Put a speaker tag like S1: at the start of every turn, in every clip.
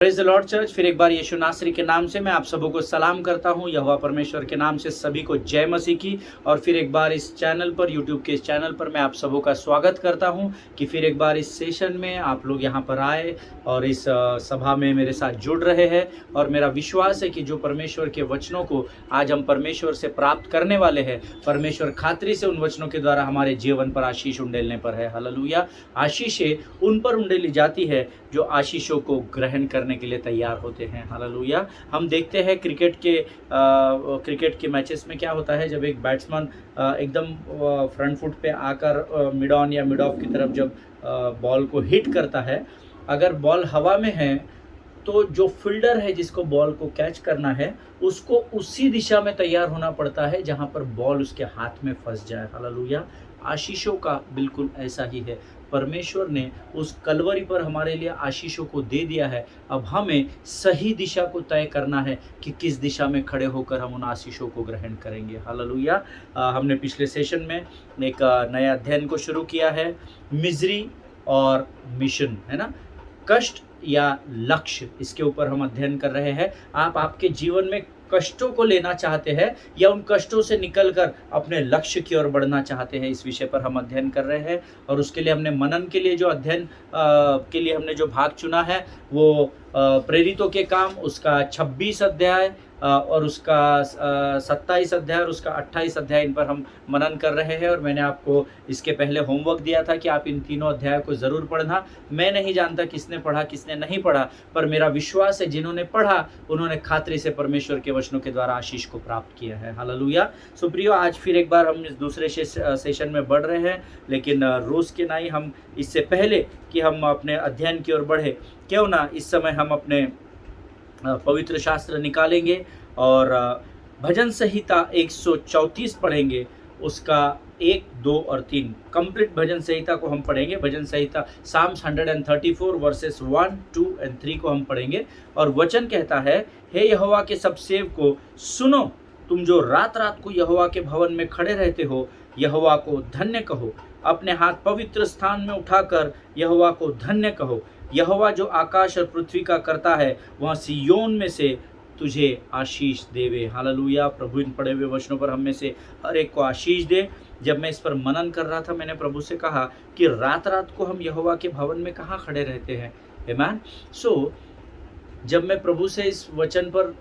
S1: Praise the Lord church. फिर एक बार यीशु नासरी के नाम से मैं आप सबों को सलाम करता हूं। यहोवा परमेश्वर के नाम से सभी को जय मसीह की। और फिर एक बार इस चैनल पर, यूट्यूब के इस चैनल पर मैं आप सबों का स्वागत करता हूं कि फिर एक बार इस सेशन में आप लोग यहां पर आए और इस सभा में मेरे साथ जुड़ रहे हैं। और मेरा विश्वास है कि जो परमेश्वर के वचनों को आज हम परमेश्वर से प्राप्त करने वाले हैं, परमेश्वर खातरी से उन वचनों के द्वारा हमारे जीवन पर आशीष उंडेलने पर है। हालेलुया। आशीषें उन पर उंडेली जाती है जो आशीषों को ग्रहण करने के लिए तैयार होते हैं। हालेलुया। हम देखते हैं क्रिकेट के मैचेस में क्या होता है, जब एक बैट्समैन एकदम फ्रंट फुट पे आकर मिड ऑन या मिड ऑफ की तरफ जब बॉल को हिट करता है, अगर बॉल हवा में है तो जो फील्डर है जिसको बॉल को कैच करना है, उसको उसी दिशा में तैयार होना पड़ता है जहां पर बॉल उसके हाथ में फंस जाए। हालेलुया। आशीषों का बिल्कुल ऐसा ही है। परमेश्वर ने उस कलवरी पर हमारे लिए आशीषों को दे दिया है। अब हमें सही दिशा को तय करना है कि किस दिशा में खड़े होकर हम उन आशीषों को ग्रहण करेंगे। हालेलुया। हमने पिछले सेशन में एक नया अध्ययन को शुरू किया है, मिजरी और मिशन, है ना, कष्ट या लक्ष्य, इसके ऊपर हम अध्ययन कर रहे हैं। आप आपके जीवन में कष्टों को लेना चाहते हैं या उन कष्टों से निकलकर अपने लक्ष्य की ओर बढ़ना चाहते हैं, इस विषय पर हम अध्ययन कर रहे हैं। और उसके लिए हमने मनन के लिए जो अध्ययन के लिए हमने जो भाग चुना है वो प्रेरितों के काम, उसका 26 अध्याय और उसका 27 अध्याय और उसका 28 अध्याय, इन पर हम मनन कर रहे हैं। और मैंने आपको इसके पहले होमवर्क दिया था कि आप इन तीनों अध्यायों को ज़रूर पढ़ना। मैं नहीं जानता किसने पढ़ा किसने नहीं पढ़ा, पर मेरा विश्वास है जिन्होंने पढ़ा उन्होंने खातरी से परमेश्वर के वचनों के द्वारा आशीष को प्राप्त किया है। हालेलुया। सो प्रियो, आज फिर एक बार हम इस दूसरे सेशन में बढ़ रहे हैं, लेकिन रोज़ के नाई हम इससे पहले कि हम अपने अध्ययन की ओर बढ़े, क्यों ना इस समय हम अपने पवित्र शास्त्र निकालेंगे और भजन संहिता 134 पढ़ेंगे, उसका 1, 2 और 3 कंप्लीट भजन संहिता को हम पढ़ेंगे। भजन संहिता साम्स 134 वर्सेस 1, 2 और 3 को हम पढ़ेंगे। और वचन कहता है, हे यहोवा के सब सेवकों सुनो, तुम जो रात रात को यहोवा के भवन में खड़े रहते हो, यहोवा को धन्य कहो। अपने हाथ पवित्र स्थान में उठाकर यहोवा को धन्य कहो। यहोवा जो आकाश और पृथ्वी का करता है, वह सिय्योन में से तुझे आशीष देवे। हालेलुया। प्रभु इन पढ़े हुए वचनों पर हम में से हर एक को आशीष दे। जब मैं इस पर मनन कर रहा था, मैंने प्रभु से कहा कि रात रात को हम यहोवा के भवन में कहाँ खड़े रहते हैं। आमीन। सो जब मैं प्रभु से इस वचन पर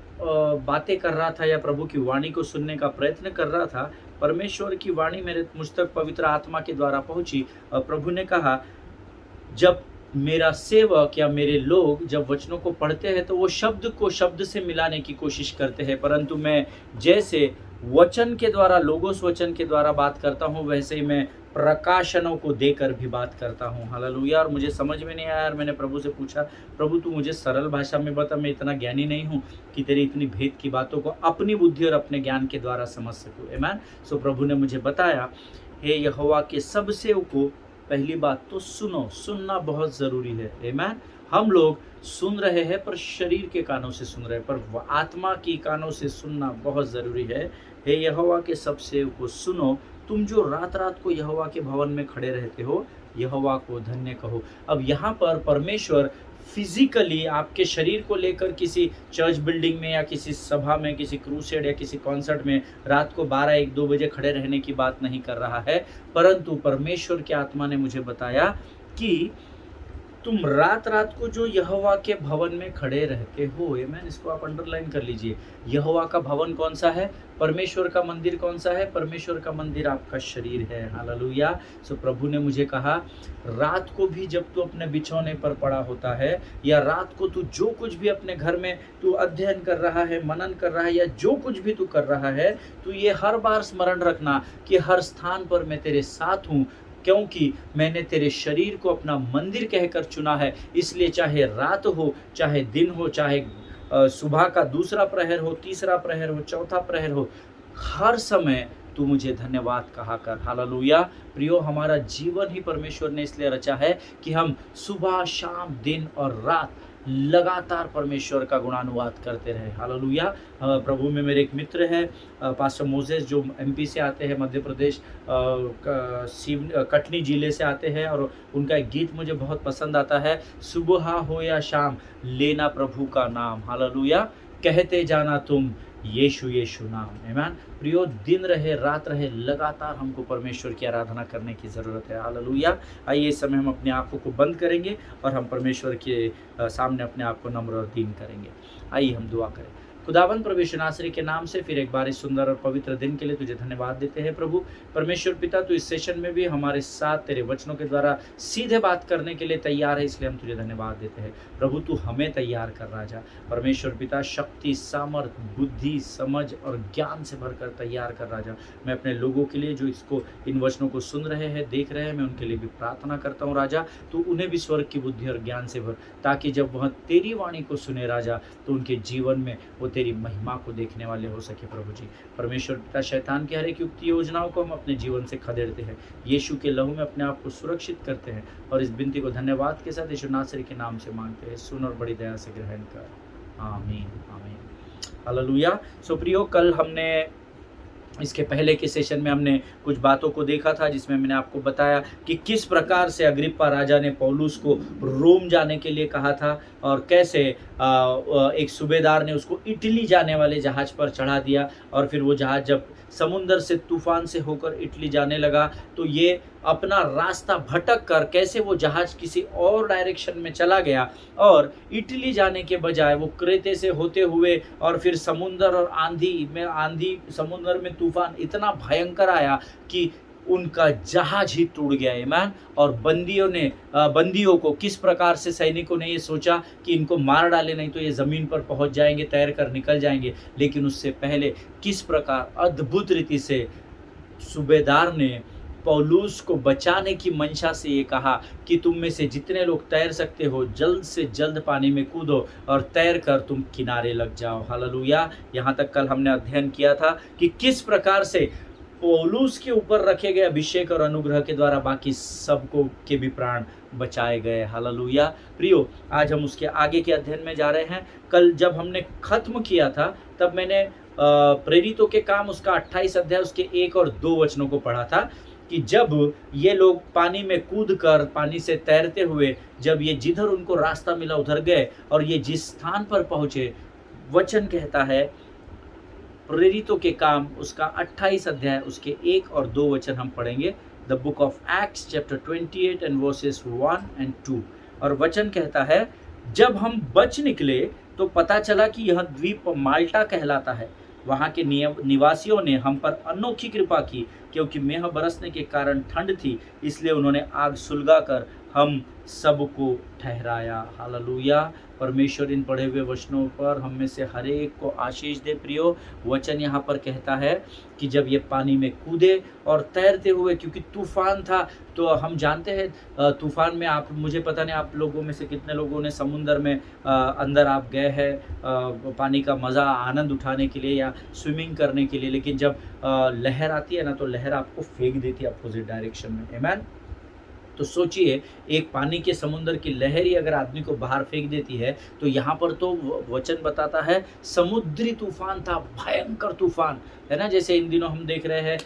S1: बातें कर रहा था या प्रभु की वाणी को सुनने का प्रयत्न कर रहा था, परमेश्वर की वाणी मेरे मुझ तक पवित्र आत्मा के द्वारा पहुंची। और प्रभु ने कहा, जब मेरा सेवक या मेरे लोग जब वचनों को पढ़ते हैं तो वो शब्द को शब्द से मिलाने की कोशिश करते हैं, परंतु मैं जैसे वचन के द्वारा, लोगोस वचन के द्वारा बात करता हूँ, वैसे ही मैं प्रकाशनों को देकर भी बात करता हूँ। हालेलुया। और मुझे समझ में नहीं आया यार, मैंने प्रभु से पूछा, प्रभु तू मुझे सरल भाषा में बता, मैं इतना ज्ञानी नहीं हूँ कि तेरी इतनी भेद की बातों को अपनी बुद्धि और अपने ज्ञान के द्वारा समझ सकूँ। आमीन। सो प्रभु ने मुझे बताया, हे यहोवा के सब सेवकों, पहली बात तो सुनो, सुनना बहुत ज़रूरी है। आमीन। हम लोग सुन रहे हैं पर शरीर के कानों से सुन रहे हैं, पर आत्मा की कानों से सुनना बहुत ज़रूरी है। हे यहोवा के सब सेवकों सुनो, तुम जो रात रात को यहोवा के भवन में खड़े रहते हो, यहोवा को धन्य कहो। अब यहाँ पर परमेश्वर फिजिकली आपके शरीर को लेकर किसी चर्च बिल्डिंग में या किसी सभा में, किसी क्रूसेड या किसी कॉन्सर्ट में रात को 12, 1, 2 बजे खड़े रहने की बात नहीं कर रहा है, परंतु परमेश्वर के आत्मा ने मुझे बताया कि तुम रात रात को जो यहोवा के भवन में खड़े रहते हो। आमीन। इसको आप अंडरलाइन कर लीजिए। यहोवा का भवन कौन सा है? परमेश्वर का मंदिर कौन सा है? परमेश्वर का मंदिर आपका शरीर है। हालेलुया। सो प्रभु ने मुझे कहा, रात को भी जब तू अपने बिछौने पर पड़ा होता है, या रात को तू जो कुछ भी अपने घर में तू अध्ययन कर रहा है, मनन कर रहा है, या जो कुछ भी तू कर रहा है, तू ये हर बार स्मरण रखना कि हर स्थान पर मैं तेरे साथ हूँ, क्योंकि मैंने तेरे शरीर को अपना मंदिर कहकर चुना है। इसलिए चाहे रात हो, चाहे दिन हो, चाहे सुबह का दूसरा प्रहर हो, तीसरा प्रहर हो, चौथा प्रहर हो, हर समय तू मुझे धन्यवाद कहा कर। हालेलुया। प्रियो, हमारा जीवन ही परमेश्वर ने इसलिए रचा है कि हम सुबह, शाम, दिन और रात लगातार परमेश्वर का गुणानुवाद करते रहे। हालेलुया। प्रभु में मेरे एक मित्र हैं पास्टर मोजेस, जो एमपी से आते हैं, मध्य प्रदेश कटनी जिले से आते हैं, और उनका एक गीत मुझे बहुत पसंद आता है, सुबह हो या शाम लेना प्रभु का नाम। हालेलुया। कहते जाना तुम यीशु यीशु नाम। आमीन। प्रियो, दिन रहे रात रहे, लगातार हमको परमेश्वर की आराधना करने की ज़रूरत है। हालेलुया। आइए इस समय हम अपनी आंखों को बंद करेंगे और हम परमेश्वर के सामने अपने आप को नम्र और दीन करेंगे। आइए हम दुआ करें। खुदावंद प्रभु यीशु नासरी के नाम से फिर एक बार इस सुंदर और पवित्र दिन के लिए तुझे धन्यवाद देते हैं प्रभु। परमेश्वर पिता, तू इस सेशन में भी हमारे साथ तेरे वचनों के द्वारा सीधे बात करने के लिए तैयार है, इसलिए हम तुझे धन्यवाद देते हैं प्रभु। तू हमें तैयार कर राजा। परमेश्वर पिता, शक्ति, सामर्थ, बुद्धि, समझ और ज्ञान से भरकर तैयार कर राजा। मैं अपने लोगों के लिए जो इसको इन वचनों को सुन रहे हैं, देख रहे हैं, मैं उनके लिए भी प्रार्थना करता हूँ राजा। तू उन्हें भी स्वर्ग की बुद्धि और ज्ञान से भर, ताकि जब वह तेरी वाणी को सुने राजा, तो उनके जीवन में वो तेरी महिमा को देखने वाले हो सके प्रभु जी। परमेश्वर पिता, शैतान की हर एक युक्ति योजनाओं को हम अपने जीवन से खदेड़ते हैं, यीशु के लहू में अपने आप को सुरक्षित करते हैं, और इस विनती को धन्यवाद के साथ यीशु नासरी के नाम से मांगते हैं। सुन और बड़ी दया से ग्रहण कर। आमीन आमीन। हालेलुया। सो प्रियो, कल हमने इसके पहले के सेशन में हमने कुछ बातों को देखा था, जिसमें मैंने आपको बताया कि किस प्रकार से अग्रिप्पा राजा ने पौलुस को रोम जाने के लिए कहा था, और कैसे एक सूबेदार ने उसको इटली जाने वाले जहाज पर चढ़ा दिया, और फिर वो जहाज जब समुंदर से तूफान से होकर इटली जाने लगा, तो ये अपना रास्ता भटक कर कैसे वो जहाज किसी और डायरेक्शन में चला गया, और इटली जाने के बजाय वो क्रेते से होते हुए, और फिर समुंदर और आंधी समुंदर में तूफान इतना भयंकर आया कि उनका जहाज ही टूट गया। आमीन। और बंदियों को किस प्रकार से सैनिकों ने ये सोचा कि इनको मार डाले, नहीं तो ये ज़मीन पर पहुंच जाएंगे, तैर कर निकल जाएंगे, लेकिन उससे पहले किस प्रकार अद्भुत रीति से सूबेदार ने पौलुस को बचाने की मंशा से ये कहा कि तुम में से जितने लोग तैर सकते हो, जल्द से जल्द पानी में कूदो और तैर कर तुम किनारे लग जाओ। हालेलुया। यहाँ तक कल हमने अध्ययन किया था कि किस प्रकार से पौलुस के ऊपर रखे गए अभिषेक और अनुग्रह के द्वारा बाकी सबको के भी प्राण बचाए गए। हालेलुया। प्रियो, आज हम उसके आगे के अध्ययन में जा रहे हैं। कल जब हमने खत्म किया था, तब मैंने प्रेरितों के काम उसका 28 अध्याय उसके 1 और 2 वचनों को पढ़ा था, कि जब ये लोग पानी में कूद कर, पानी से तैरते हुए, जब ये जिधर उनको रास्ता मिला उधर गए, और ये जिस स्थान पर पहुँचे, वचन कहता है, प्रेरितों के काम उसका 28 अध्याय उसके 1 और 2 वचन हम पढ़ेंगे। The book of Acts chapter 28 and versus 1 and 2। और वचन कहता है, जब हम बच निकले तो पता चला कि यह द्वीप माल्टा कहलाता है। वहाँ के निवासियों ने हम पर अनोखी कृपा की, क्योंकि मेह बरसने के कारण ठंड थी, इसलिए उन्होंने आग सुलगा कर हम सबको ठहराया। हालेलुया। परमेश्वर इन पढ़े हुए वचनों पर हम में से हर एक को आशीष दे। प्रियो, वचन यहाँ पर कहता है कि जब ये पानी में कूदे और तैरते हुए, क्योंकि तूफान था, तो हम जानते हैं तूफान में, आप, मुझे पता नहीं आप लोगों में से कितने लोगों ने समुंदर में अंदर आप गए हैं पानी का मज़ा आनंद उठाने के लिए या स्विमिंग करने के लिए, लेकिन जब लहर आती है ना, तो लहर आपको फेंक देती है अपोजिट डायरेक्शन में। आमीन। तो सोचिए, एक पानी के समुंदर की लहर ही अगर आदमी को बाहर फेंक देती है, तो यहाँ पर तो वचन बताता है समुद्री तूफान था, भयंकर तूफान, है ना। जैसे इन दिनों हम देख रहे हैं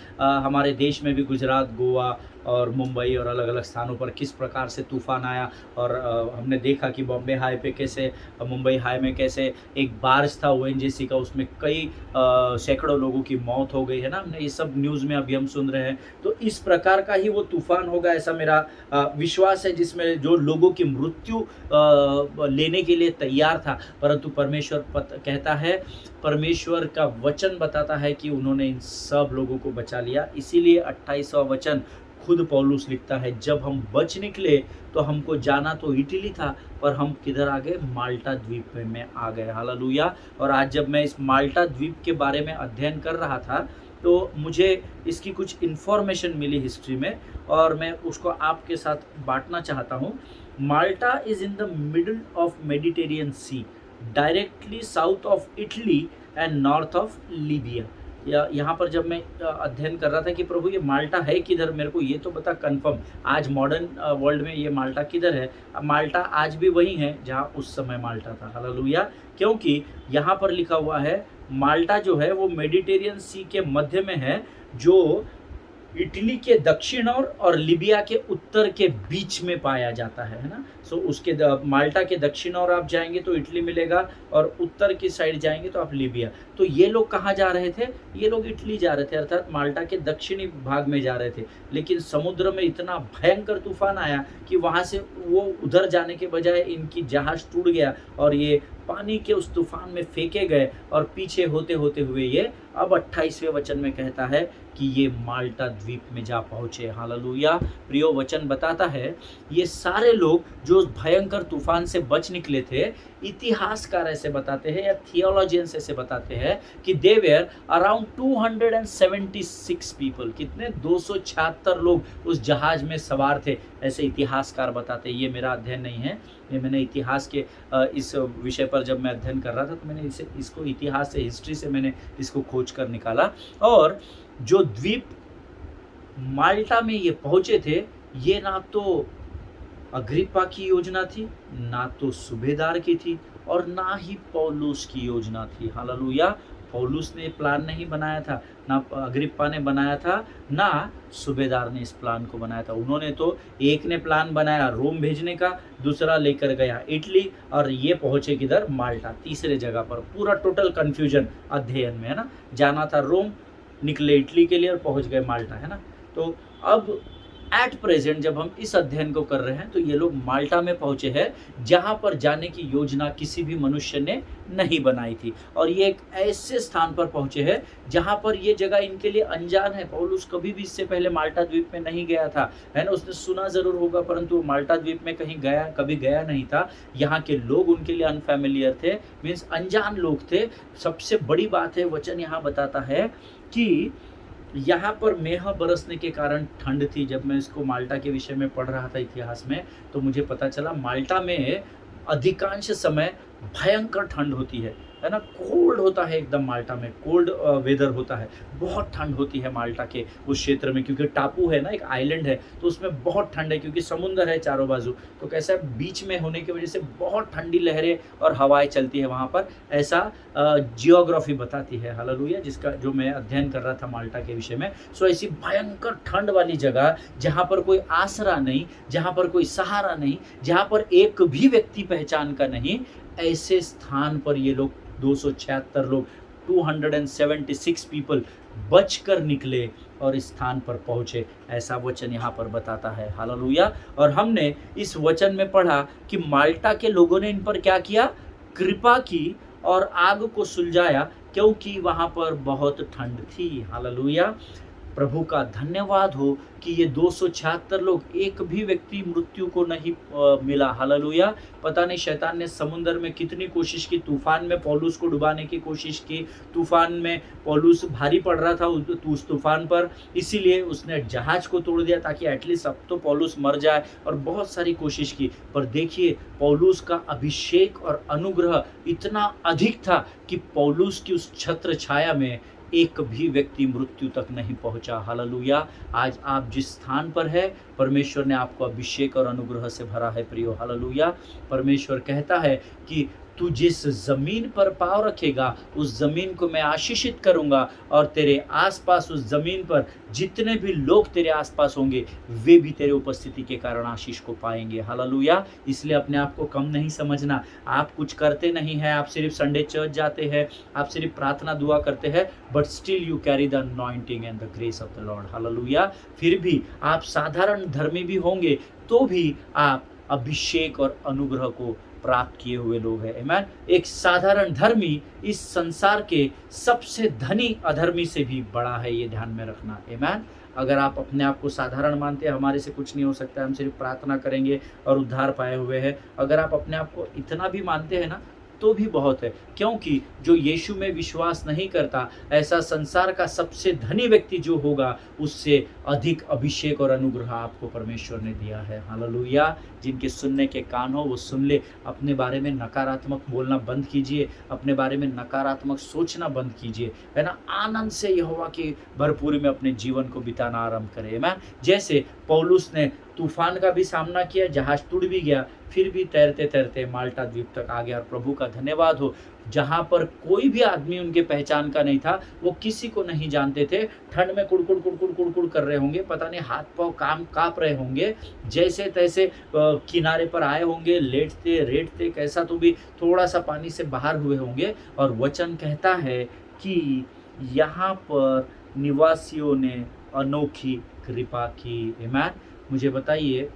S1: हमारे देश में भी गुजरात, गोवा और मुंबई और अलग अलग स्थानों पर किस प्रकार से तूफान आया, और हमने देखा कि बॉम्बे हाई पे कैसे, मुंबई हाई में कैसे एक बारिश था ओएनजीसी का, उसमें कई सैकड़ों लोगों की मौत हो गई, है ना। हमने ये सब न्यूज़ में अभी हम सुन रहे हैं। तो इस प्रकार का ही वो तूफान होगा, ऐसा मेरा विश्वास है, जिसमें जो लोगों की मृत्यु लेने के लिए तैयार था, परंतु परमेश्वर कहता है, परमेश्वर का वचन बताता है कि उन्होंने इन सब लोगों को बचा लिया। इसीलिए 28वां वचन खुद पौलुस लिखता है, जब हम बच निकले तो हमको जाना तो इटली था, पर हम किधर आ गए, माल्टा द्वीप में आ गए। हालेलुया। और आज जब मैं इस माल्टा द्वीप के बारे में अध्ययन कर रहा था, तो मुझे इसकी कुछ इन्फॉर्मेशन मिली हिस्ट्री में, और मैं उसको आपके साथ बांटना चाहता हूँ। Malta is in the middle of Mediterranean sea, directly south of Italy and north of Libya. या यहाँ पर जब मैं अध्ययन कर रहा था कि प्रभु ये माल्टा है किधर, मेरे को ये तो बता कंफर्म, आज मॉडर्न वर्ल्ड में ये माल्टा किधर है। अब माल्टा आज भी वही है जहाँ उस समय माल्टा था। हालेलुया। क्योंकि यहाँ पर लिखा हुआ है माल्टा जो है वो मेडिटेरियन सी के मध्य में है, जो इटली के दक्षिण और लिबिया के उत्तर के बीच में पाया जाता है ना। सो उसके माल्टा के दक्षिण और आप जाएंगे तो इटली मिलेगा, और उत्तर की साइड जाएंगे तो आप लिबिया। तो ये लोग कहाँ जा रहे थे? ये लोग इटली जा रहे थे, अर्थात माल्टा के दक्षिणी भाग में जा रहे थे। लेकिन समुद्र में इतना भयंकर तूफान आया कि वहाँ से वो उधर जाने के बजाय इनकी जहाज टूट गया और ये पानी के उस तूफान में फेंके गए, और पीछे होते होते हुए ये अब 28वें वचन में कहता है कि ये माल्टा द्वीप में जा पहुंचे। हालेलुया। प्रियो, वचन बताता है ये सारे लोग जो उस भयंकर तूफान से बच निकले थे, इतिहासकार ऐसे बताते हैं या थियोलॉजियंस ऐसे बताते हैं कि दे वेयर अराउंड 276 पीपल। कितने? 276 लोग उस जहाज में सवार थे, ऐसे इतिहासकार बताते हैं। ये मेरा अध्ययन नहीं है, ये मैंने इतिहास के इस विषय पर जब मैं अध्ययन कर रहा था तो मैंने इसको इतिहास से, हिस्ट्री से मैंने इसको खोज कर निकाला। और जो द्वीप माल्टा में ये पहुंचे थे, ये ना तो अग्रिप्पा की योजना थी, ना तो सूबेदार की थी, और ना ही पौलुस की योजना थी। हालेलुया। पौलुस ने प्लान नहीं बनाया था, ना अग्रिप्पा ने बनाया था, ना सूबेदार ने इस प्लान को बनाया था। उन्होंने तो, एक ने प्लान बनाया रोम भेजने का, दूसरा लेकर गया इटली, और ये पहुंचे किधर? माल्टा, तीसरे जगह पर। पूरा टोटल कंफ्यूजन अध्ययन में, है ना। जाना था रोम, निकले इटली के लिए और पहुंच गए माल्टा, है ना। तो अब एट प्रेजेंट जब हम इस अध्ययन को कर रहे हैं तो ये लोग माल्टा में पहुंचे हैं, जहां पर जाने की योजना किसी भी मनुष्य ने नहीं बनाई थी। और ये एक ऐसे स्थान पर पहुंचे हैं जहां पर ये जगह इनके लिए अनजान है। पौलुस कभी भी इससे पहले माल्टा द्वीप में नहीं गया था, है ना। उसने सुना जरूर होगा, परंतु वो माल्टा द्वीप में कभी गया नहीं था। यहाँ के लोग उनके लिए अनफैमिलियर थे, मीन्स अनजान लोग थे। सबसे बड़ी बात है, वचन यहाँ बताता है कि यहाँ पर मेह बरसने के कारण ठंड थी। जब मैं इसको माल्टा के विषय में पढ़ रहा था इतिहास में, तो मुझे पता चला माल्टा में अधिकांश समय भयंकर ठंड होती है ना। कोल्ड होता है एकदम, माल्टा में कोल्ड वेदर होता है, बहुत ठंड होती है माल्टा के उस क्षेत्र में, क्योंकि टापू है ना, एक आइलैंड है, तो उसमें बहुत ठंड है, क्योंकि समुंदर है चारों बाजू। तो कैसा है, बीच में होने की वजह से बहुत ठंडी लहरें और हवाएं चलती है वहाँ पर, ऐसा जियोग्राफी बताती है। हालेलुया। जिसका जो मैं अध्ययन कर रहा था माल्टा के विषय में। सो ऐसी भयंकर ठंड वाली जगह, जहाँ पर कोई आसरा नहीं, जहाँ पर कोई सहारा नहीं, जहाँ पर एक भी व्यक्ति पहचान का नहीं, ऐसे स्थान पर ये लोग 276 लोग, 276 पीपल बचकर निकले और इस स्थान पर पहुंचे, ऐसा वचन यहाँ पर बताता है। हालेलुया। और हमने इस वचन में पढ़ा कि माल्टा के लोगों ने इन पर क्या किया? कृपा की और आग को सुलझाया, क्योंकि वहाँ पर बहुत ठंड थी। हालेलुया। प्रभु का धन्यवाद हो कि ये 276 लोग, एक भी व्यक्ति मृत्यु को नहीं मिला। हालेलुया। पता नहीं शैतान ने समुद्र में कितनी कोशिश की, तूफान में पौलुस को डुबाने की कोशिश की। तूफान में पौलुस भारी पड़ रहा था उस तूफान पर, इसीलिए उसने जहाज को तोड़ दिया ताकि एटलीस्ट अब तो पौलुस मर जाए, और बहुत सारी कोशिश की। पर देखिए, पौलुस का अभिषेक और अनुग्रह इतना अधिक था कि पौलुस की उस छत्र छाया में एक भी व्यक्ति मृत्यु तक नहीं पहुंचा। हालेलुया। आज आप जिस स्थान पर है, परमेश्वर ने आपको अभिषेक और अनुग्रह से भरा है प्रियो। हालेलुया। परमेश्वर कहता है कि तू जिस जमीन पर पाँव रखेगा उस जमीन को मैं आशीषित करूंगा, और तेरे आसपास उस जमीन पर जितने भी लोग तेरे आसपास होंगे वे भी तेरे उपस्थिति के कारण आशीष को पाएंगे। हालेलुया। इसलिए अपने आप को कम नहीं समझना। आप कुछ करते नहीं हैं, आप सिर्फ संडे चर्च जाते हैं, आप सिर्फ प्रार्थना दुआ करते हैं, but still you carry the anointing and the grace of the Lord. Hallelujah. फिर भी आप साधारण धर्मी भी होंगे तो भी आप अभिषेक और अनुग्रह को प्राप्त किए हुए लोग हैं। आमीन। एक साधारण धर्मी इस संसार के सबसे धनी अधर्मी से भी बड़ा है, ये ध्यान में रखना। आमीन। अगर आप अपने आप को साधारण मानते हैं, हमारे से कुछ नहीं हो सकता, हम सिर्फ प्रार्थना करेंगे और उद्धार पाए हुए हैं, अगर आप अपने आप को इतना भी मानते हैं ना, तो भी बहुत है, क्योंकि जो यीशु में विश्वास नहीं करता, ऐसा संसार का सबसे धनी व्यक्ति जो होगा, उससे अधिक अभिषेक और अनुग्रह आपको परमेश्वर ने दिया है। हालेलुया। जिनके सुनने के कान हो वो सुन ले। अपने बारे में नकारात्मक बोलना बंद कीजिए, अपने बारे में नकारात्मक सोचना बंद कीजिए, है ना। आनंद से यहोवा की भरपूरी में अपने जीवन को बिताना आरंभ करें। मैं जैसे पौलुस ने तूफान का भी सामना किया, जहाज टूट भी गया, फिर भी तैरते तैरते माल्टा द्वीप तक आ गया। और प्रभु का धन्यवाद हो, जहाँ पर कोई भी आदमी उनके पहचान का नहीं था, वो किसी को नहीं जानते थे, ठंड में कुड़कुड़ कुड़कुड़ कुड़कुड़ कर रहे होंगे, पता नहीं हाथ पांव काम कांप रहे होंगे, जैसे तैसे किनारे पर आए होंगे, लेटते रेटते कैसा तो भी थोड़ा सा पानी से बाहर हुए होंगे। और वचन कहता है कि यहाँ पर निवासियों ने अनोखी कृपा की। आमीन। मुझे बताइए,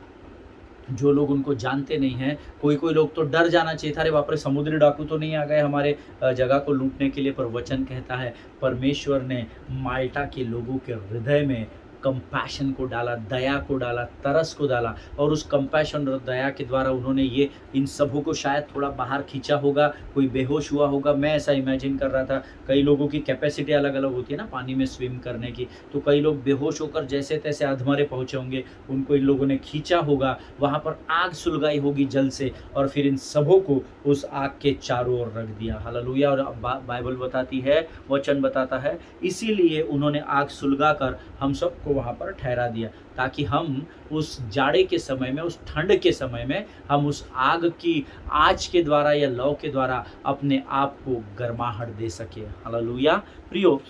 S1: जो लोग उनको जानते नहीं हैं, कोई कोई लोग तो डर जाना चाहिए था, अरे बाप रे समुद्री डाकू तो नहीं आ गए हमारे जगह को लूटने के लिए। पर वचन कहता है परमेश्वर ने माल्टा के लोगों के हृदय में कंपैशन को डाला, दया को डाला, तरस को डाला, और उस कंपैशन और दया के द्वारा उन्होंने ये इन सबों को शायद थोड़ा बाहर खींचा होगा। कोई बेहोश हुआ होगा, मैं ऐसा इमेजिन कर रहा था। कई लोगों की कैपेसिटी अलग अलग होती है ना पानी में स्विम करने की, तो कई लोग बेहोश होकर जैसे तैसे अधमरे पहुंचे होंगे, उनको इन लोगों ने खींचा होगा, वहां पर आग सुलगाई होगी जल से, और फिर इन सबों को उस आग के चारों ओर रख दिया। हालेलुया। और बाइबल बताती है, वचन बताता है, इसीलिए उन्होंने आग सुलगा कर हम सबको वहां पर ठहरा दिया, ताकि हम उस जाड़े के समय में, उस ठंड के समय में, हम उस आग की आँच के द्वारा या लौ के द्वारा अपने आप को गर्माहट दे सके। हालेलुया। प्रियो,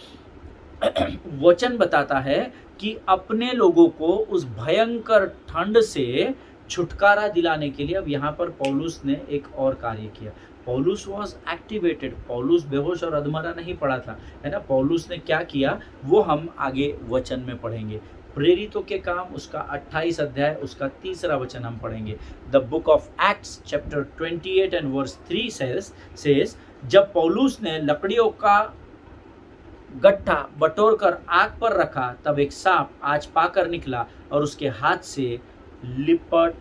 S1: वचन बताता है कि अपने लोगों को उस भयंकर ठंड से छुटकारा दिलाने के लिए अब यहाँ पर पौलुस ने एक और कार्य किया। पौलुस वॉज एक्टिवेटेड। पौलुस बेहोश और अधमरा नहीं पड़ा था, है ना। पौलुस ने क्या किया वो हम आगे वचन में पढ़ेंगे। प्रेरितों के काम उसका 28 अध्याय उसका 3 वचन हम पढ़ेंगे। The book of Acts chapter 28 and verse 3 says, जब पौलुस ने लकड़ियों का गट्ठा बटोर कर आग पर रखा, तब एक सांप आज पाकर निकला और उसके हाथ से लिपट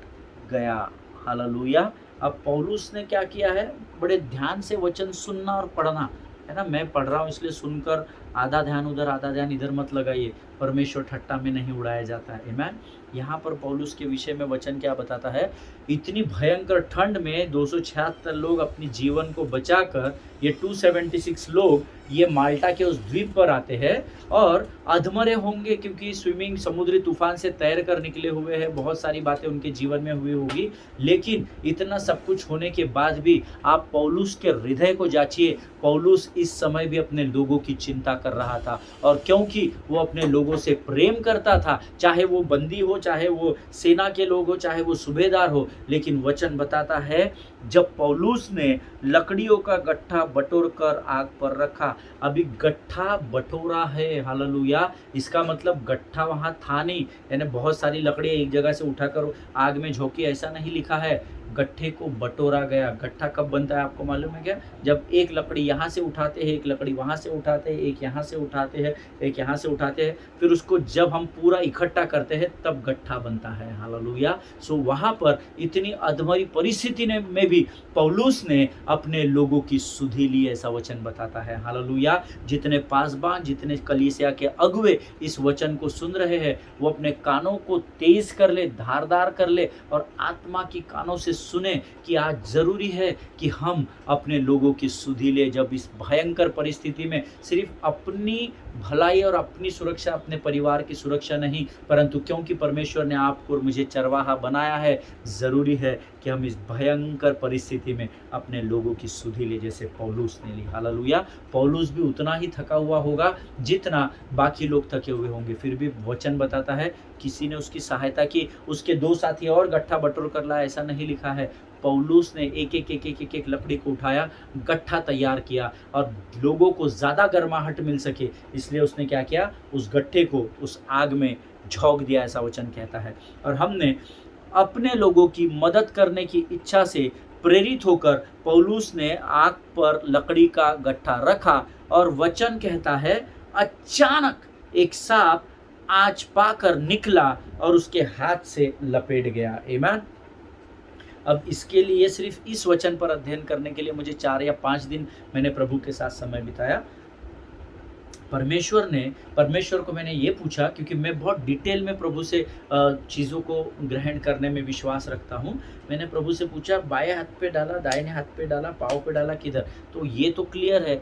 S1: गया। हालेलुया। अब पौलुस ने क्या किया है, बड़े ध्यान से वचन सुनना और पढ़ना, है ना। मैं पढ़ रहा हूँ इसलिए सुनकर आधा ध्यान उधर आधा ध्यान इधर मत लगाइए। परमेश्वर ठट्टा में नहीं उड़ाया जाता है। आमीन। यहाँ पर पौलुस के विषय में वचन क्या बताता है, इतनी भयंकर ठंड में 276 लोग अपनी जीवन को बचाकर, ये 276 लोग ये माल्टा के उस द्वीप पर आते हैं, और अधमरे होंगे क्योंकि स्विमिंग समुद्री तूफान से तैर कर निकले हुए हैं, बहुत सारी बातें उनके जीवन में हुई होगी। लेकिन इतना सब कुछ होने के बाद भी आप पौलुस के हृदय को जांचिए। पौलुस इस समय भी अपने लोगों की चिंता कर रहा था, और क्योंकि वो अपने लोगों से प्रेम करता था, चाहे वो बंदी हो, चाहे वो सेना के लोग हो, चाहे वो सूबेदार हो। लेकिन वचन बताता है जब पौलुस ने लकड़ियों का गट्ठा बटोर कर आग पर रखा, अभी गट्ठा बटोरा है। हालेलुया। इसका मतलब गट्ठा वहां था नहीं, यानी बहुत सारी लकड़ियां एक जगह से उठाकर आग में झोंकी, ऐसा नहीं लिखा है। गट्ठे को बटोरा गया। गट्ठा कब बनता है आपको मालूम है क्या? जब एक लकड़ी यहाँ से उठाते हैं, एक लकड़ी वहाँ से उठाते हैं, एक यहाँ से उठाते हैं, एक यहाँ से उठाते हैं, फिर उसको जब हम पूरा इकट्ठा करते हैं तब गट्ठा बनता है। हालेलुया। सो वहाँ पर इतनी अधमरी परिस्थिति में भी पौलुस ने अपने लोगों की सुधि ली, ऐसा वचन बताता है। हालेलुया। जितने पासबान, जितने कलीसिया के अगुवे इस वचन को सुन रहे हैं, वो अपने कानों को तेज कर ले, धारदार कर ले, और आत्मा की कानों से सुने कि आज जरूरी है कि हम अपने लोगों की सुधि ले। जब इस भयंकर परिस्थिति में सिर्फ अपनी भलाई और अपनी सुरक्षा, अपने परिवार की सुरक्षा नहीं, परंतु क्योंकि परमेश्वर ने आपको और मुझे चरवाहा बनाया है, जरूरी है कि हम इस भयंकर परिस्थिति में अपने लोगों की सुधि ले, जैसे पौलुस ने ली। हालेलुया। पौलुस भी उतना ही थका हुआ होगा जितना बाकी लोग थके हुए होंगे, फिर भी वचन बताता है किसी ने उसकी सहायता की। उसके 2 साथी और गट्ठा बटोर कर लाया, ऐसा नहीं लिखा है। पौलुस ने एक लकड़ी को उठाया, गट्ठा तैयार किया, और लोगों को ज़्यादा गर्माहट मिल सके इसलिए उसने क्या किया, उस गट्ठे को उस आग में झोंक दिया, ऐसा वचन कहता है। और हमने अपने लोगों की मदद करने की इच्छा से प्रेरित होकर पौलुस ने आग पर लकड़ी का गट्ठा रखा, और वचन कहता है अचानक एक सांप आँच पाकर निकला और उसके हाथ से लपेट गया। आमीन। अब इसके लिए सिर्फ इस वचन पर अध्ययन करने के लिए मुझे 4 या 5 दिन मैंने प्रभु के साथ समय बिताया। परमेश्वर को मैंने ये पूछा, क्योंकि मैं बहुत डिटेल में प्रभु से चीज़ों को ग्रहण करने में विश्वास रखता हूँ। मैंने प्रभु से पूछा, बाएं हाथ पे डाला, दाहिने हाथ पे डाला, पाँव पे डाला, किधर? तो ये तो क्लियर है,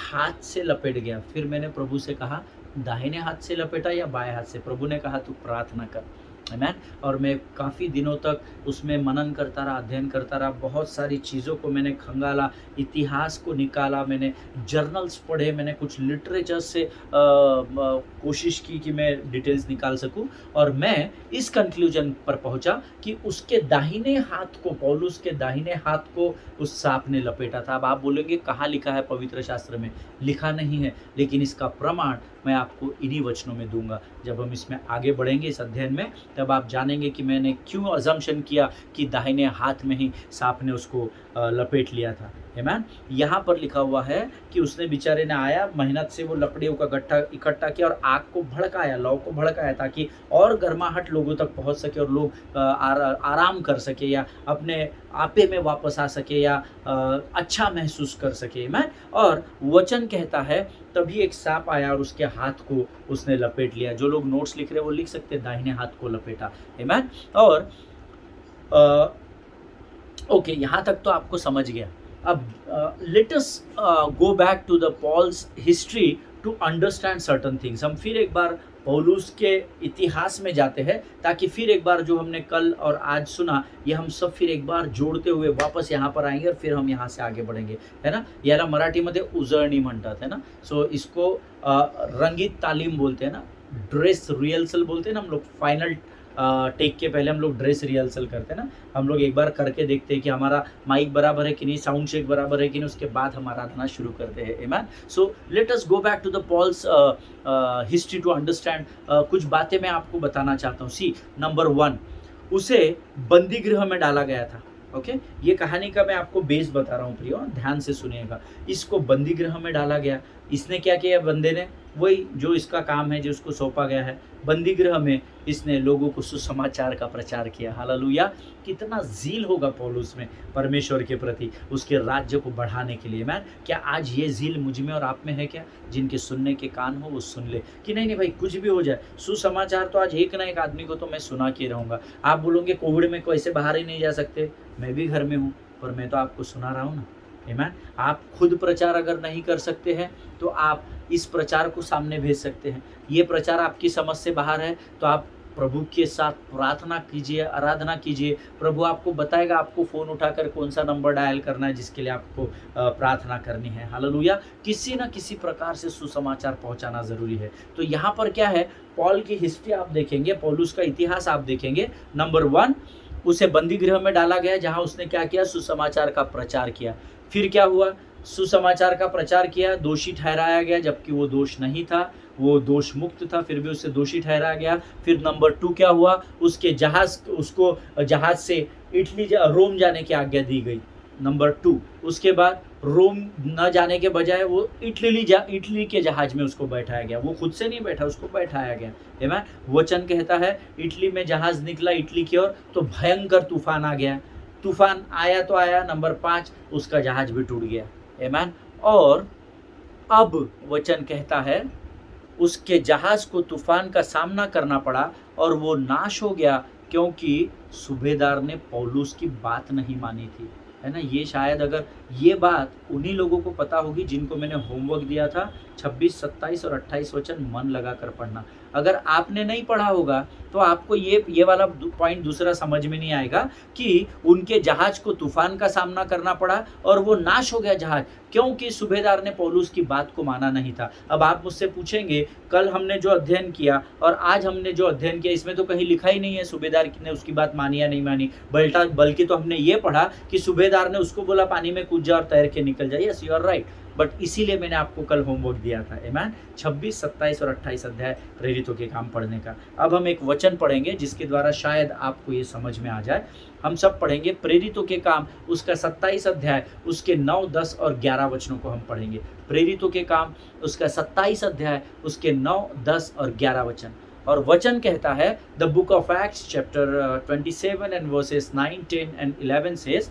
S1: हाथ से लपेट गया। फिर मैंने प्रभु से कहा, दाहिने हाथ से लपेटा या बाएं हाथ से? प्रभु ने कहा, तू प्रार्थना कर। आमेन। और मैं काफ़ी दिनों तक उसमें मनन करता रहा, अध्ययन करता रहा, बहुत सारी चीज़ों को मैंने खंगाला, इतिहास को निकाला, मैंने जर्नल्स पढ़े, मैंने कुछ लिटरेचर से कोशिश की कि मैं डिटेल्स निकाल सकूं, और मैं इस कंक्लूजन पर पहुंचा कि उसके दाहिने हाथ को, पौलुस के दाहिने हाथ को उस सांप ने लपेटा था। अब आप बोलेंगे कहाँ लिखा है पवित्र शास्त्र में? लिखा नहीं है, लेकिन इसका प्रमाण मैं आपको इन्हीं वचनों में दूंगा। जब हम इसमें आगे बढ़ेंगे इस अध्ययन में, तब आप जानेंगे कि मैंने क्यों अजम्पशन किया कि दाहिने हाथ में ही सांप ने उसको लपेट लिया था। आमीन। यहाँ पर लिखा हुआ है कि उसने बेचारे ने आया, मेहनत से वो लकड़ियों का गट्ठा इकट्ठा किया और आग को भड़काया, लौ को भड़काया, ताकि और गर्माहट लोगों तक पहुँच सके और लोग आराम कर सके या अपने आपे में वापस आ सके या अच्छा महसूस कर सके। आमीन। और वचन कहता है तभी एक सांप आया और उसके हाथ को उसने लपेट लिया। जो लोग नोट्स लिख रहे हैं वो लिख सकते हैं, दाहिने हाथ को लपेटा। आमीन। और ओके, यहाँ तक तो आपको समझ गया। अब let us go back to the Paul's history to understand certain things. हम फिर एक बार पौलुस के इतिहास में जाते हैं, ताकि फिर एक बार जो हमने कल और आज सुना, ये हम सब फिर एक बार जोड़ते हुए वापस यहाँ पर आएंगे और फिर हम यहाँ से आगे बढ़ेंगे, है ना। याला मराठीमध्ये उजळणी म्हणतात, है ना। सो इसको रंगीत तालीम बोलते हैं ना, ड्रेस रिहर्सल बोलते हैं ना हम लोग। फाइनल टेक के पहले हम लोग ड्रेस रिहर्सल करते हैं ना, हम लोग एक बार करके देखते हैं कि हमारा माइक बराबर है कि नहीं, साउंड चेक बराबर है कि नहीं, उसके बाद हम आराधना शुरू करते हैं। आमीन। So let us go back to the Paul's history to understand. कुछ बातें मैं आपको बताना चाहता हूँ। सी, नंबर 1, उसे बंदी गृह में डाला गया था। ओके, ये कहानी का मैं आपको बेस बता रहा हूँ प्रियो, ध्यान से सुनिएगा। इसको बंदी गृह में डाला गया। इसने क्या किया? बंदे ने वही जो इसका काम है, जो उसको सौंपा गया है, बंदी गृह में इसने लोगों को सुसमाचार का प्रचार किया। हालेलुया। कितना ज़ील होगा पौलुस में परमेश्वर के प्रति, उसके राज्य को बढ़ाने के लिए। मैं क्या आज ये ज़ील मुझ में और आप में है क्या? जिनके सुनने के कान हो वो सुन ले कि नहीं भाई, कुछ भी हो जाए, सुसमाचार तो आज एक ना एक आदमी को तो मैं सुना के रहूँगा। आप बोलोगे कोविड में कैसे बाहर ही नहीं जा सकते? मैं भी घर में हूँ, पर मैं तो आपको सुना रहा हूँ ना। आमीन। आप खुद प्रचार अगर नहीं कर सकते हैं तो आप इस प्रचार को सामने भेज सकते हैं। ये प्रचार आपकी समझ से बाहर है तो आप प्रभु के साथ प्रार्थना कीजिए, आराधना कीजिए। प्रभु आपको बताएगा आपको फ़ोन उठाकर कौन सा नंबर डायल करना है जिसके लिए आपको प्रार्थना करनी है। हालेलुया। किसी न किसी प्रकार से सुसमाचार पहुंचाना ज़रूरी है। तो यहाँ पर क्या है, पॉल की हिस्ट्री आप देखेंगे, पौलुस का इतिहास आप देखेंगे। नंबर 1, उसे बंदी गृह में डाला गया, जहाँ उसने क्या किया? सुसमाचार का प्रचार किया। फिर क्या हुआ? सुसमाचार का प्रचार किया, दोषी ठहराया गया, जबकि वो दोष नहीं था, वो दोष मुक्त था, फिर भी उसे दोषी ठहराया गया। फिर नंबर 2 क्या हुआ? उसको जहाज से रोम जाने की आज्ञा दी गई। नंबर 2, उसके बाद रोम न जाने के बजाय वो इटली के जहाज में उसको बैठाया गया। वो खुद से नहीं बैठा, उसको बैठाया गया। आमीन। वचन कहता है इटली में जहाज निकला इटली की ओर, तो भयंकर तूफान आ गया। तूफान आया तो आया, नंबर 5, उसका जहाज भी टूट गया। आमीन। और अब वचन कहता है उसके जहाज को तूफान का सामना करना पड़ा और वो नाश हो गया, क्योंकि सूबेदार ने पौलुस की बात नहीं मानी थी, है ना। ये शायद अगर ये बात उन्हीं लोगों को पता होगी जिनको मैंने होमवर्क दिया था, 26, 27 और 28 वचन मन लगा कर पढ़ना। अगर आपने नहीं पढ़ा होगा तो आपको ये वाला पॉइंट दूसरा समझ में नहीं आएगा कि उनके जहाज को तूफान का सामना करना पड़ा और वो नाश हो गया जहाज, क्योंकि सूबेदार ने पौलुस की बात को माना नहीं था। अब आप मुझसे पूछेंगे, कल हमने जो अध्ययन किया और आज हमने जो अध्ययन किया, इसमें तो कहीं लिखा ही नहीं है सूबेदार ने उसकी बात मानी या नहीं मानी, बल्कि तो हमने ये पढ़ा कि सूबेदार ने उसको बोला पानी में कूद जा और तैर के निकल जाए। Yes, you are right. But इसीलिए मैंने आपको कल होमवर्क दिया था। आमीन। 26, 27 और 28 अध्याय प्रेरितों के काम पढ़ने का। अब हम एक वचन पढ़ेंगे जिसके द्वारा शायद आपको ये समझ में आ जाए। हम सब पढ़ेंगे प्रेरितों के काम, उसका 27 अध्याय, उसके 9, 10 और 11 वचनों को हम पढ़ेंगे। प्रेरितों के काम, उसका 27 अध्याय, उसके 9, 10 और 11 वचन। और वचन कहता है, the book of Acts chapter 27 and versus 9, 10 and 11 says,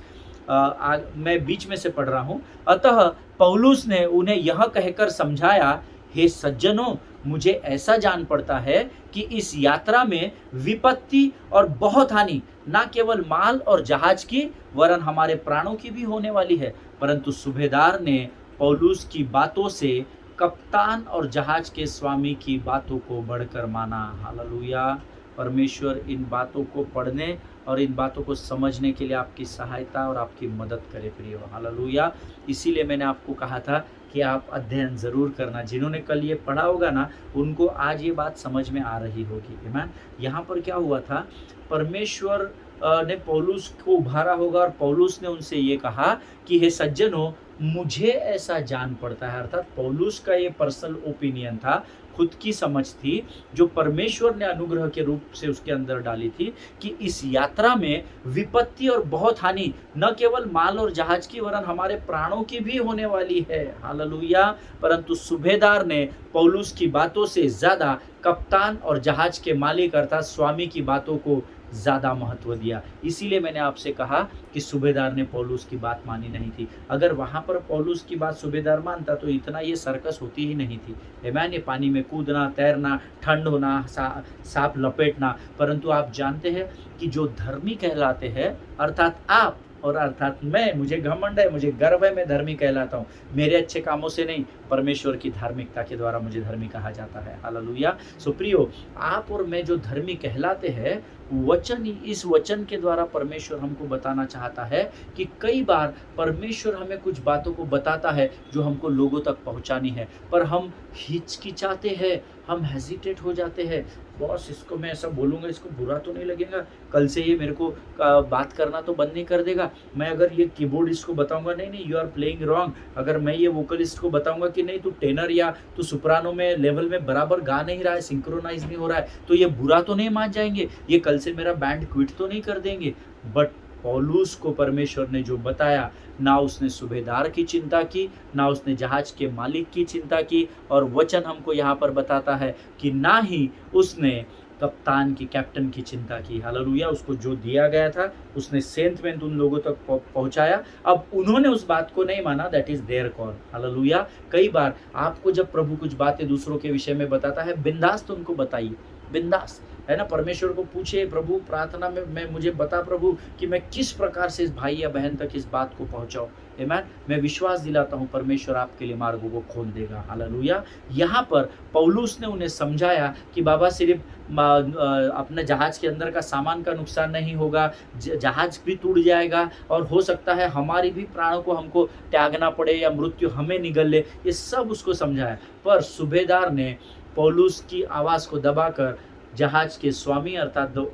S1: मैं बीच में से पढ़ रहा हूँ, अतः पौलुस ने उन्हें यह कहकर समझाया, हे सज्जनों, मुझे ऐसा जान पड़ता है कि इस यात्रा में विपत्ति और बहुत हानि न केवल माल और जहाज की वरन हमारे प्राणों की भी होने वाली है। परंतु सूबेदार ने पौलुस की बातों से कप्तान और जहाज के स्वामी की बातों को बढ़कर माना। हालेलुया। परमेश्वर इन बातों को पढ़ने और इन बातों को समझने के लिए आपकी सहायता और आपकी मदद करे प्रियो। हालेलुया। इसीलिए मैंने आपको कहा था कि आप अध्ययन ज़रूर करना। जिन्होंने कल ये पढ़ा होगा ना, उनको आज ये बात समझ में आ रही होगी। आमीन। यहाँ पर क्या हुआ था, परमेश्वर ने पौलुस को उभारा होगा और पौलुस ने उनसे ये कहा कि हे सज्जनों, मुझे ऐसा जान पड़ता है। अर्थात पौलुस का ये पर्सनल ओपिनियन था, खुद की समझ थी, जो परमेश्वर ने अनुग्रह के रूप से उसके अंदर डाली थी, कि इस यात्रा में विपत्ति और बहुत हानि न केवल माल और जहाज की वरन हमारे प्राणों की भी होने वाली है। हालेलुया। परंतु सूबेदार ने पौलुस की बातों से ज्यादा कप्तान और जहाज के मालिक अर्थात स्वामी की बातों को ज़्यादा महत्व दिया। इसीलिए मैंने आपसे कहा कि सूबेदार ने पौलुस की बात मानी नहीं थी। अगर वहाँ पर पौलुस की बात सूबेदार मानता तो इतना ये सर्कस होती ही नहीं थी। आमीन। ये पानी में कूदना, तैरना, ठंड होना, सांप लपेटना। परंतु आप जानते हैं कि जो धर्मी कहलाते हैं, अर्थात आप और अर्थात मैं, मुझे घमंड है, मुझे गर्व है, मैं धर्मी कहलाता हूँ। मेरे अच्छे कामों से नहीं, परमेश्वर की धार्मिकता के द्वारा मुझे धर्मी कहा जाता है। हालेलुया। सो प्रियो, आप और मैं जो धर्मी कहलाते हैं, वचन, इस वचन के द्वारा परमेश्वर हमको बताना चाहता है कि कई बार परमेश्वर हमें कुछ बातों को बताता है जो हमको लोगों तक पहुंचानी है, पर हम हिचकिचाते हैं, हम हेजिटेट हो जाते हैं। बॉस, इसको मैं ऐसा बोलूँगा, इसको बुरा तो नहीं लगेगा, कल से ये मेरे को बात करना तो बंद नहीं कर देगा। मैं अगर ये कीबोर्डिस्ट को बताऊंगा, नहीं नहीं यू आर प्लेइंग रॉन्ग, अगर मैं ये वोकलिस्ट को बताऊंगा कि नहीं तू टेनर या तू सुप्रानो में लेवल में बराबर गा नहीं रहा है, सिंक्रोनाइज नहीं हो रहा है, तो ये बुरा तो नहीं मान जाएंगे, ये कल से मेरा बैंड क्विट तो नहीं कर देंगे। बट पौलुस को परमेश्वर ने जो बताया, ना उसने सूबेदार की चिंता की, ना उसने जहाज के मालिक की चिंता की, और वचन हमको यहाँ पर बताता है कि ना ही उसने कप्तान की, कैप्टन की चिंता की। हालेलुया। उसको जो दिया गया था उसने सेंत में उन लोगों तक पहुंचाया। अब उन्होंने उस बात को नहीं माना, दैट इज देयर कॉल। हालेलुया। कई बार आपको जब प्रभु कुछ बातें दूसरों के विषय में बताता है, बिंदास तो उनको बताइए, बिंदास, है ना। परमेश्वर को पूछे, प्रभु प्रार्थना में मैं मुझे बता प्रभु कि मैं किस प्रकार से इस भाई या बहन तक इस बात को पहुंचाऊं। आमीन। मैं विश्वास दिलाता हूं परमेश्वर आपके लिए मार्गों को खोल देगा। हालेलुया। यहाँ पर पौलुस ने उन्हें समझाया कि बाबा सिर्फ अपने जहाज के अंदर का सामान का नुकसान नहीं होगा, जहाज भी टूट जाएगा और हो सकता है हमारी भी प्राणों को हमको त्यागना पड़े या मृत्यु हमें निगल ले, ये सब उसको समझाया। पर सूबेदार ने पौलुस की आवाज़ को दबाकर जहाज के स्वामी अर्थात the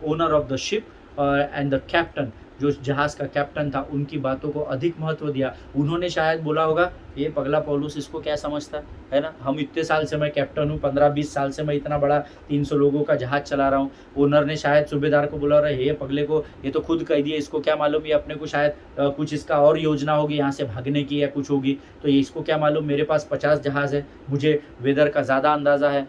S1: owner of the ship and the captain, जो जहाज का कैप्टन था, उनकी बातों को अधिक महत्व दिया। उन्होंने शायद बोला होगा, ये पगला पौलुस इसको क्या समझता है ना, हम इतने साल से मैं कैप्टन हूँ, 15-20 साल से मैं इतना बड़ा 300 लोगों का जहाज चला रहा हूँ। ओनर ने शायद सूबेदार को बोला रहा है, ये पगले को, ये तो खुद कह दिया, इसको क्या मालूम, ये अपने को शायद कुछ इसका और योजना होगी यहाँ से भागने की या कुछ होगी, तो ये इसको क्या मालूम, मेरे पास 50 जहाज़ है, मुझे वेदर का ज़्यादा अंदाज़ा है,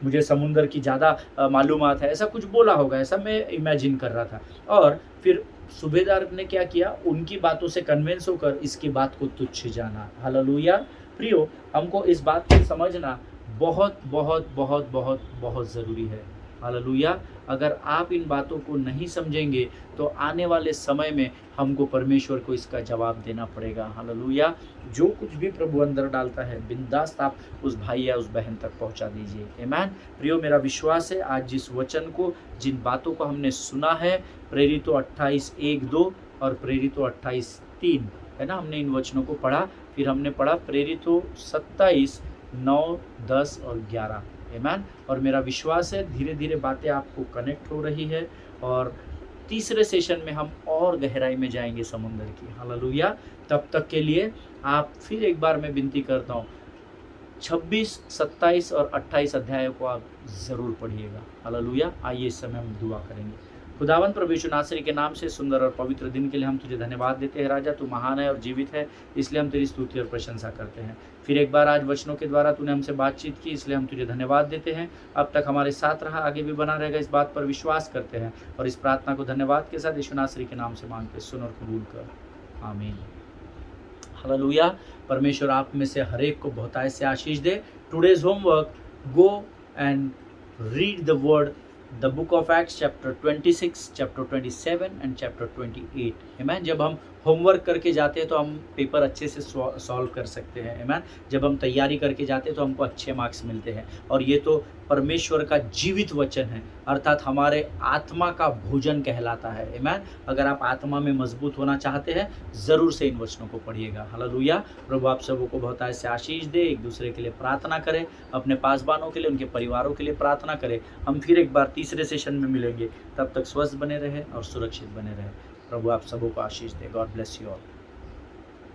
S1: मुझे समुंदर की ज़्यादा मालूमात है, ऐसा कुछ बोला होगा, ऐसा मैं इमेजिन कर रहा था। और फिर सूबेदार ने क्या किया, उनकी बातों से कन्विंस होकर इसकी बात को तुच्छ जाना। हालेलुया। प्रियो, हमको इस बात को समझना बहुत बहुत बहुत बहुत बहुत ज़रूरी है। हालेलुया। अगर आप इन बातों को नहीं समझेंगे तो आने वाले समय में हमको परमेश्वर को इसका जवाब देना पड़ेगा। हालेलुया। जो कुछ भी प्रभु अंदर डालता है, बिंदास आप उस भाई या उस बहन तक पहुंचा दीजिए। आमीन। प्रियो, मेरा विश्वास है आज जिस वचन को, जिन बातों को हमने सुना है, प्रेरितों 28:1-2 और प्रेरितों 28:3, है ना, हमने इन वचनों को पढ़ा। फिर हमने पढ़ा प्रेरितों 27:9, 10 और 11। आमीन। और मेरा विश्वास है धीरे धीरे बातें आपको कनेक्ट हो रही है और तीसरे सेशन में हम और गहराई में जाएंगे समुंदर की। हालेलुया। तब तक के लिए आप फिर एक बार मैं विनती करता हूँ, 26, 27 और 28 अध्यायों को आप ज़रूर पढ़िएगा। हालेलुया। आइए इस समय हम दुआ करेंगे। खुदावन प्रभु यीशु नासरी के नाम से सुंदर और पवित्र दिन के लिए हम तुझे धन्यवाद देते हैं राजा। तू महान है और जीवित है, इसलिए हम तेरी स्तुति और प्रशंसा करते हैं। फिर एक बार आज वचनों के द्वारा तूने हमसे बातचीत की, इसलिए हम तुझे धन्यवाद देते हैं। अब तक हमारे साथ रहा, आगे भी बना रहेगा, इस बात पर विश्वास करते हैं और इस प्रार्थना को धन्यवाद के साथ यीशु नासरी के नाम से मांगते सुन और कबूल कर, आमीन। हालेलुया। परमेश्वर आप में से हर एक को बहुतायत से आशीष दे। Today's homework, go and read the word, the book of Acts chapter 26, chapter 27 and chapter 28. Amen. जब हम होमवर्क करके जाते हैं तो हम पेपर अच्छे से सॉल्व कर सकते हैं। आमीन। जब हम तैयारी करके जाते हैं तो हमको अच्छे मार्क्स मिलते हैं। और ये तो परमेश्वर का जीवित वचन है, अर्थात हमारे आत्मा का भोजन कहलाता है। आमीन। अगर आप आत्मा में मजबूत होना चाहते हैं, ज़रूर से इन वचनों को पढ़िएगा। हालेलुया। प्रभु आप सबों को बहुतायत से आशीष दे। एक दूसरे के लिए प्रार्थना करें, अपने पासबानों के लिए, उनके परिवारों के लिए प्रार्थना करें। हम फिर एक बार तीसरे सेशन में मिलेंगे। तब तक स्वस्थ बने रहे और सुरक्षित बने रहे। प्रभु आप सबों को आशीष दे। God bless you all.